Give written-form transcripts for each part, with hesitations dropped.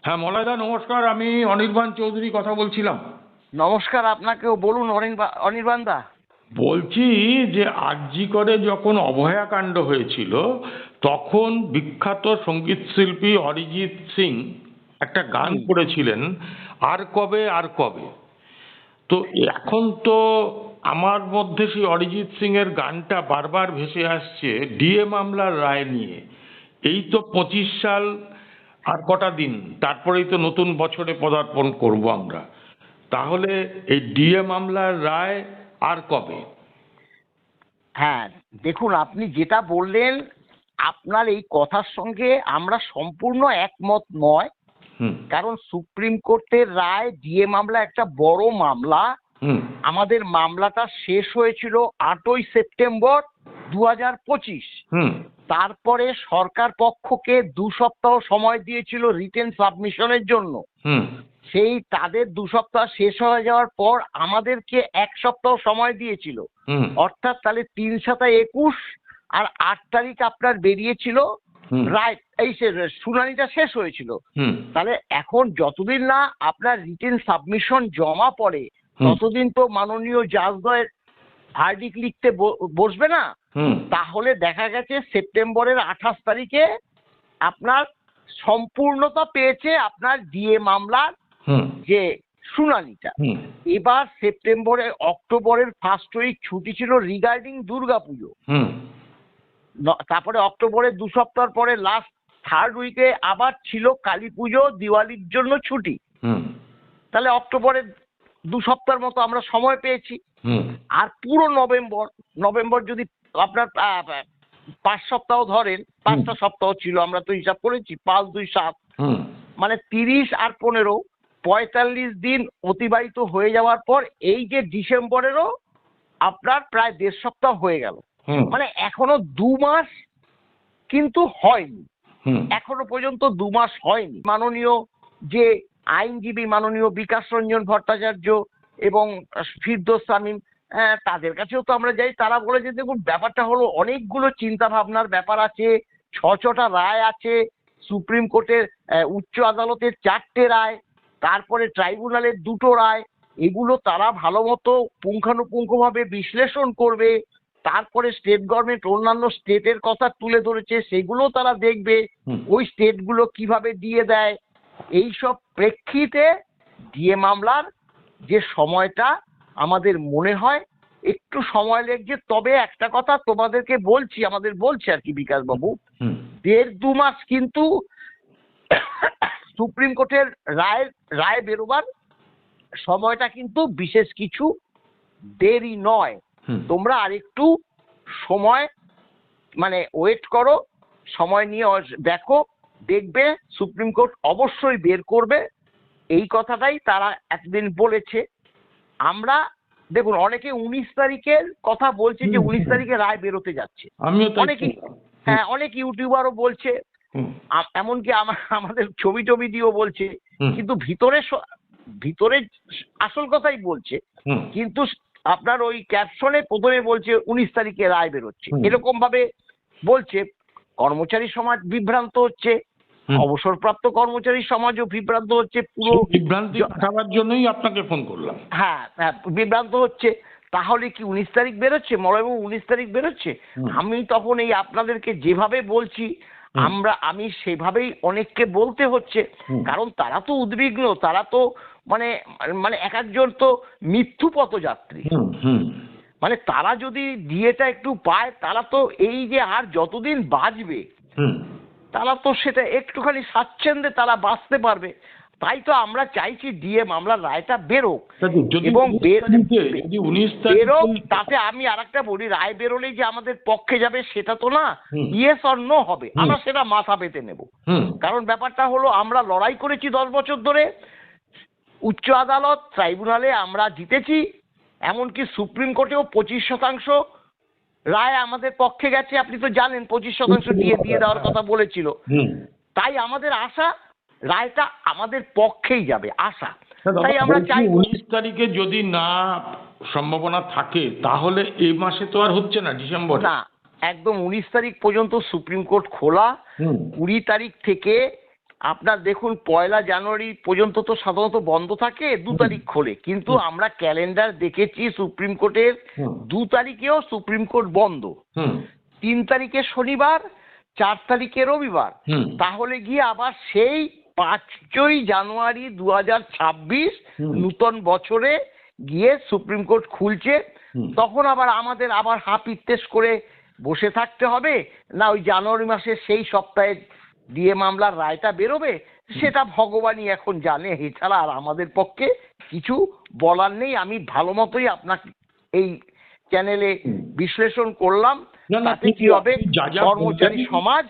হ্যাঁ মলয়দা নমস্কার, আমি অনির্বাণ চৌধুরী কথা বলছিলাম। নমস্কার আপনাকেও। বলুন অনির্বাণ দা। বলছি যে আরজি করে যখন অভয়াকাণ্ড হয়েছিল তখন বিখ্যাত সঙ্গীত শিল্পী অরিজিৎ সিং একটা গান হুম। করেছিলেন, আর কবে আর কবে। তো এখন তো আমার মধ্যে সেই অরিজিৎ সিং এর গানটা বারবার ভেসে আসছে ডিএ মামলার রায় নিয়ে। এই তো 25 সাল, আর কটা দিন তারপরেই তো নতুন বছরে পদার্পণ করব আমরা। তাহলে এই ডিএ মামলার রায় আর কবে? হ্যাঁ, দেখুন আপনি যেটা বললেন, আপনার এই কথার সঙ্গে আমরা সম্পূর্ণ একমত নয়। হুম। কারণ সুপ্রিম কোর্টের রায়, ডিএ মামলা একটা বড় মামলা। হুম। আমাদের মামলাটা শেষ হয়েছিল 8ই সেপ্টেম্বর 2025। হুম। তারপরে সরকার পক্ষকে 2 সপ্তাহ সময় দিয়েছিল রিটেন সাবমিশনের জন্য। হুম। সেই তাদের 2 সপ্তাহ শেষ হয়ে যাওয়ার পর আমাদেরকে 1 সপ্তাহ সময় দিয়েছিল। হুম। অর্থাৎ তাহলে 3/7 21 আর 8 তারিখ আপনার বেরিয়েছিল হুম। রাইট। শুনানিটা শেষ হয়েছিল। হুম। তাহলে এখন যতদিন না আপনার রিটেন সাবমিশন জমা পড়ে হুম। ততদিন তো মাননীয় জাজদ্বয় ভার্ডিক্ট লিখতে বসবে না। হুম। তাহলে দেখা গেছে সেপ্টেম্বরের 28 তারিখে আপনার সম্পূর্ণতা পেয়েছে আপনার ডিএ মামলার হুম। যে শুনানিটা। হুম। এবার অক্টোবরের ফার্স্ট উইক ছুটি ছিল রিগার্ডিং দুর্গাপুজো। হুম। তারপরে অক্টোবরের 2 সপ্তাহ পরে লাস্ট থার্ড উইকে আবার ছিল কালী পুজো, দিওয়ালির জন্য ছুটি। হুম। তাহলে অক্টোবরের 2 সপ্তাহের মতো আমরা সময় পেয়েছি। হুম। আর পুরো নভেম্বর, নভেম্বর যদি আপনার 5 সপ্তাহ ধরেন, 5টা সপ্তাহ ছিল, আমরা তো হিসাব করেছি 5 2 7, হুম। মানে 30 আর 15 45 দিন অতিবাহিত হয়ে যাওয়ার পর এই যে ডিসেম্বরেরও আপনার প্রায় 1.5 সপ্তাহ হয়ে গেল। হুম। মানে এখনো 2 মাস কিন্তু হয়নি। হুম। এখনো পর্যন্ত 2 মাস হয়নি। মাননীয় যে আইনজীবী মাননীয় বিকাশ রঞ্জন ভট্টাচার্য এবং ফিরদৌস শামীম, তাদের কাছেও তো আমরা যাই, তারা বলে যে দেখুন ব্যাপারটা হলো অনেকগুলো চিন্তা ভাবনার ব্যাপার আছে, 6টা রায় আছে, সুপ্রিম কোর্টের উচ্চ আদালতের 4টে রায়, তারপরে ট্রাইব্যুনালের 2টো রায়। এগুলো তারা ভালো মতো পুঙ্খানুপুঙ্খভাবে বিশ্লেষণ করবে। তারপরে স্টেট গভর্নমেন্ট অন্যান্য স্টেটের কথা তুলে ধরেছে, সেগুলো তারা দেখবে হুম। ওই স্টেটগুলো কিভাবে দিয়ে দেয়। এইসব প্রেক্ষিতে ডিএ মামলার যে সময়টা আমাদের মনে হয় একটু সময় লেগেছে। তবে একটা কথা তোমাদেরকে বলছি, আমাদের বলছে আর কি বিকাশ বাবু, হুম। 1.5 2 মাস কিন্তু সুপ্রিম কোর্টের রায় বেরোবার সময়টা কিন্তু বিশেষ কিছু দেরি নয়। হুম। তোমরা আরেকটু সময় মানে ওয়েট করো, সময় নিয়ে দেখো, দেখবে সুপ্রিম কোর্ট অবশ্যই বের করবে। এই কথাটাই তারা এতদিন বলেছে। আমরা দেখুন অনেকে 19 তারিখের কথা বলছে যে 19 তারিখে রায় বেরোতে যাচ্ছে। আমিও তাই অনেকেই, শুনলাম। হুম। হ্যাঁ, অনেক ইউটিউবারও বলছে, হুম। এমনকি আমাদের ছবি টবি দিয়েও বলছে। হুম। কিন্তু ভিতরে আসল কথাই বলছে। হুম। কিন্তু আপনার ওই ক্যাপশনে প্রথমে বলছে 19 তারিখে রায় বেরোচ্ছে, হুম। এরকম ভাবে বলছে। কর্মচারী সমাজ বিভ্রান্ত হচ্ছে, হুম। অবসরপ্রাপ্ত কর্মচারী সমাজও বিভ্রান্ত হচ্ছে পুরো। সেই বিভ্রান্তি কাটাবার জন্যই আপনাকে ফোন করলাম। হ্যাঁ, হ্যাঁ, বিভ্রান্ত হচ্ছে। তাহলে কি 19 তারিখ বেরোচ্ছে মলয়বাবু, 19 তারিখ বেরোচ্ছে? হুম। আমি তখন এই আপনাদেরকে যেভাবে বলছি, হুম। আমি সেভাবেই অনেককে বলতে হচ্ছে। হুম। কারণ তারা তো উদ্বিগ্ন, তারা তো মানে মানে এক একজন তো মৃত্যু পথযাত্রী। হুম। হুম। মানে তারা যদি ডিএটা একটু পায়, তারা তো এই যে আর যতদিন বাঁচবে হুম। তারা তো সেটা একটুখানি স্বাচ্ছন্দ্যে তারা বাঁচতে পারবে। তাই তো আমরা চাইছি ডিএ মামলার রায়টা বেরোক। যদি এবং 19 বেরোক, তারিখে তাতে আমি আরেকটা বলি, রায় বেরোলেই যে আমাদের পক্ষে যাবে সেটা তো না। হুম। ইয়েস অর নো হবে, হুম। আমরা সেটা মাথা পেতে নেব। হুম। কারণ ব্যাপারটা হলো আমরা লড়াই করেছি 10 বছর ধরে, উচ্চ আদালত ট্রাইব্যুনালে আমরা জিতেছি, এমনকি সুপ্রিম কোর্টেও 25% রায় আমাদের পক্ষে গেছে। আপনি তো জানেন 25% দিয়ে দেওয়ার কথা বলেছিল। হুম। তাই আমাদের আশা রায়টা আমাদের পক্ষেই যাবে, আশা। দাদা তাই আমরা বলছি চাই 19 তারিখে যদি না সম্ভাবনা থাকে তাহলে এই মাসে তো আর হচ্ছে না, ডিসেম্বরে। না, একদম 19 তারিখ পর্যন্ত সুপ্রিম কোর্ট খোলা। হুম। 20 তারিখ থেকে আপনার দেখুন 1 জানুয়ারি পর্যন্ত তো সাধারণত বন্ধ থাকে, 2 তারিখ খোলে, কিন্তু আমরা ক্যালেন্ডার দেখেছি সুপ্রিম কোর্টের 2 তারিখেও সুপ্রিম কোর্ট বন্ধ, 3 তারিখে শনিবার, 4 তারিখে রবিবার। তাহলে গিয়ে আবার সেই 5ই জানুয়ারি 2026 নূতন বছরে গিয়ে সুপ্রিম কোর্ট খুলছে, তখন আবার আমাদের আবার হাপিত্তেশ করে বসে থাকতে হবে, না ওই জানুয়ারি মাসের সেই সপ্তাহে ডিএ মামলার রায়টা বেরোবে, সেটা ভগবানই এখন জানে। এছাড়া আর আমাদের পক্ষে কিছু বলার নেই। আমি ভালো মতোই আপনাকে এই চ্যানেলে বিশ্লেষণ করলাম, তাতে কি হবে, কর্মচারী সমাজ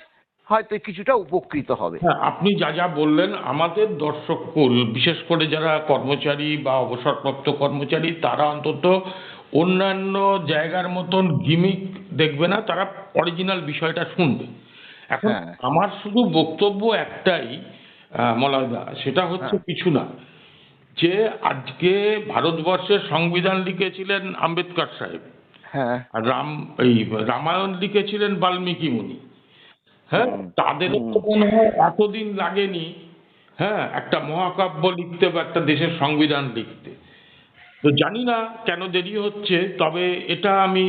হয়তো কিছুটা উপকৃত হবে। হ্যাঁ, আপনি যা যা বললেন আমাদের দর্শক কুল, বিশেষ করে যারা কর্মচারী বা অবসরপ্রাপ্ত কর্মচারী, তারা অন্তত অন্যান্য জায়গার মতন গিমিক দেখবে না, তারা অরিজিনাল বিষয়টা শুনবে। এখন আমার শুধু বক্তব্য একটাই মলয়দা, সেটা হচ্ছে কিছু না, যে আজকে ভারতবর্ষের সংবিধান লিখেছিলেন আম্বেদকর সাহেব, আর রামায়ণ লিখেছিলেন বাল্মীকি মুনি। হ্যাঁ, তাদেরও তো মনে হয় এতদিন লাগেনি, হ্যাঁ, একটা মহাকাব্য লিখতে বা একটা দেশের সংবিধান লিখতে। তো জানি না কেন দেরি হচ্ছে, তবে এটা আমি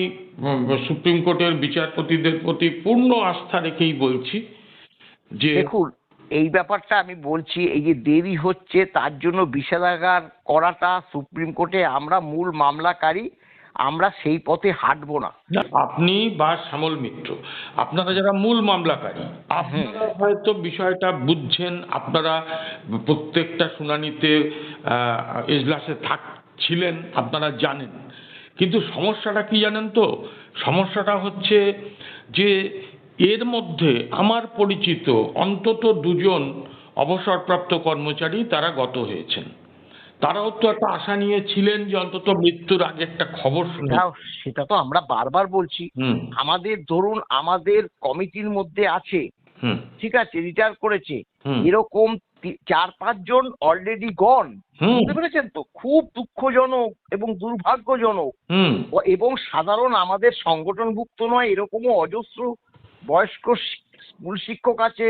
সুপ্রিম কোর্টের বিচারপতিদের প্রতি পূর্ণ আস্থা রেখেই বলছি যে দেখুন, এই ব্যাপারটা আমি বলছি, এই যে দেরি হচ্ছে তার জন্য বিষেধাগার করাটা সুপ্রিম কোর্টে, আমরা মূল মামলাকারী, আমরা সেই পথে হাঁটবো না। আপনি বা শ্যামল মিত্র, আপনারা যারা মূল মামলাকারী, আপনারা হয়তো বিষয়টা বুঝছেন, আপনারা প্রত্যেকটা শুনানিতে এজলাসে ছিলেন, আপনারা জানেন। কিন্তু সমস্যাটা কি জানেন তো? সমস্যাটা হচ্ছে যে এর মধ্যে আমার পরিচিত অন্তত 2 জন অবসরপ্রাপ্ত কর্মচারী তারা গত হয়েছেন। তারাও তো একটা আশা নিয়ে ছিলেন যে অন্তত মৃত্যুর আগে একটা খবর শুনে। সেটা তো আমরা বারবার বলছি। আমাদের ধরুন, আমাদের কমিটির মধ্যে আছে, ঠিক আছে, রিটায়ার করেছে, এরকম 4-5 জন অলরেডি গন, বুঝতে পেরেছেন তো? খুব দুঃখজনক এবং দুর্ভাগ্যজনক। এবং সাধারণ আমাদের সংগঠনভুক্ত নয় এরকমও অজস্র বয়স্ক স্কুল শিক্ষক আছে,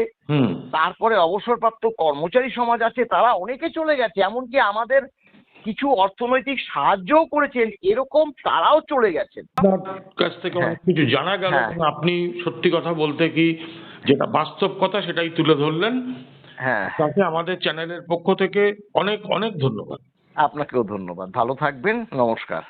তারপরে অবসরপ্রাপ্ত কর্মচারী সমাজ আছে, তারা অনেকে চলে গেছে, এমনকি আমাদের কিছু অর্থনৈতিক সাহায্যও করেছেন, এরকম তারাও চলে গেছেন। আপনার কাছ থেকে অনেক কিছু জানা গেল, আপনি সত্যি কথা বলতে কি যেটা বাস্তব কথা সেটাই তুলে ধরলেন। তাতে আমাদের চ্যানেলের পক্ষ থেকে অনেক অনেক ধন্যবাদ। আপনাকেও ধন্যবাদ, ভালো থাকবেন, নমস্কার।